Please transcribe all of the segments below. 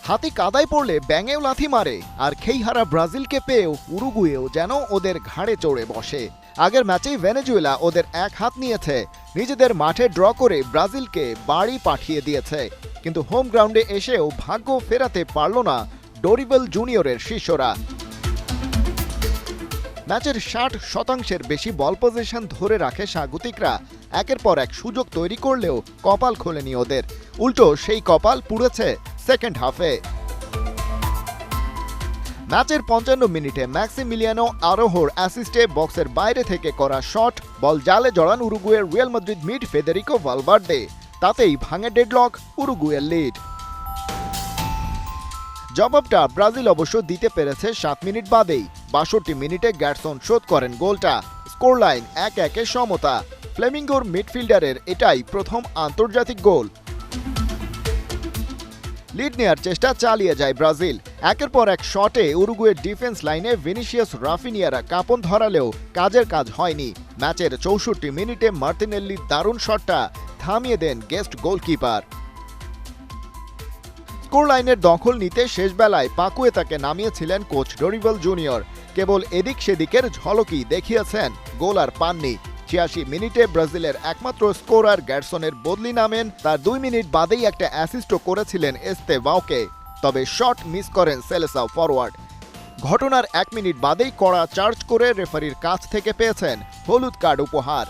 হাতি কাদায় পড়লে ব্যাঙেও লাথি মারে, আর খেইহারা ব্রাজিলকে পেয়েও উরুগুয়েও যেন ওদের ঘাড়ে চড়ে বসে। আগের ম্যাচেই ভেনেজুয়েলা ওদের এক হাত নিয়েছে, নিজেদের মাঠে ড্র করে ব্রাজিলকে বাড়ি পাঠিয়ে দিয়েছে। কিন্তু হোম গ্রাউন্ডে এসেও ভাগ্য ফেরাতে পারল না ডোরিবেল জুনিয়রের শিষ্যরা। ম্যাচের ৬০% বেশি বল পজিশন ধরে রাখে স্বাগতিকরা, একের পর এক সুযোগ তৈরি করলেও কপাল খোলেনি ওদের। উল্টো সেই কপাল পুড়েছে সেকেন্ড হাফে। ম্যাচের ৫৫ মিনিটে ম্যাক্সিমিলিয়ানো আরোহোর অ্যাসিস্টে বক্সের বাইরে থেকে করা শট বল জালে জড়ান উরুগুয়ের Real Madrid mid Federico Valverde. তাতেই ভাঙে ডেডলক উরুগুয়ের লিড। জবাবটা ব্রাজিল অবশ্য দিতে পেরেছে ৭ মিনিট বাদেই। ৬২ মিনিটে গ্যাটসন শোধ করেন গোলটা। স্কোর লাইন ১-১ সমতা। ফ্লেমিঙ্গোর মিডফিল্ডারের এটাই প্রথম আন্তর্জাতিক গোল। লিড নেয়ার চেষ্টা চালিয়ে যায় ব্রাজিল। একের পর এক শটে উরুগুয়ের ডিফেন্স লাইনে ভিনিসিয়াস রাফিনিয়ারা কাঁপন ধরালেও কাজের কাজ হয়নি। ম্যাচের ৬৪ মিনিটে মার্তিনেল্লির দারুণ শটটা থামিয়ে দেন গেস্ট গোলকিপার। স্কোর লাইনের দখল নিতে শেষ বেলায় পাকুয়েতাকে নামিয়েছিলেন কোচ ডোরিবেল জুনিয়র। কেবল এদিক সেদিকের ঝলকই দেখিয়েছেন, গোল আর পাননি। ৮৬ মিনিটে ব্রাজিলের একমাত্র স্কোরার গ্যাটসনের বদলি নামেন, তার ২ মিনিট বাদেই একটা অ্যাসিস্টও করেছিলেন এস্তেভাওকে। তবে শট মিস করেন সেলেসাও ফরওয়ার্ড। ঘটনার ১ মিনিট বাদেই কড়া চার্জ করে রেফারির কাছ থেকে পেয়েছেন হলুদ কার্ড উপহার।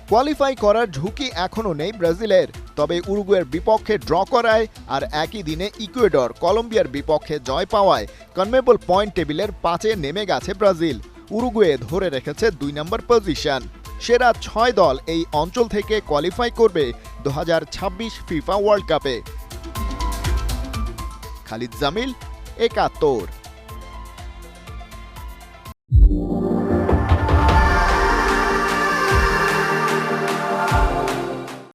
কোয়ালিফাই করার ঝুঁকি এখনও নেই ব্রাজিলের, তবে উরুগুয়ের বিপক্ষে ড্র করায় আর একই দিনে ইকুয়েডর কলম্বিয়ার বিপক্ষে জয় পাওয়ায় কনমেবল পয়েন্ট টেবিলের ৫-এ নেমে গেছে ব্রাজিল। উরুগুয়ে ধরে রেখেছে ২ নম্বর পজিশন। সেরা ৬ দল এই অঞ্চল থেকে কোয়ালিফাই করবে ২০২৬ ফিফা ওয়ার্ল্ড কাপে। খালিদ জামিল, ৭১।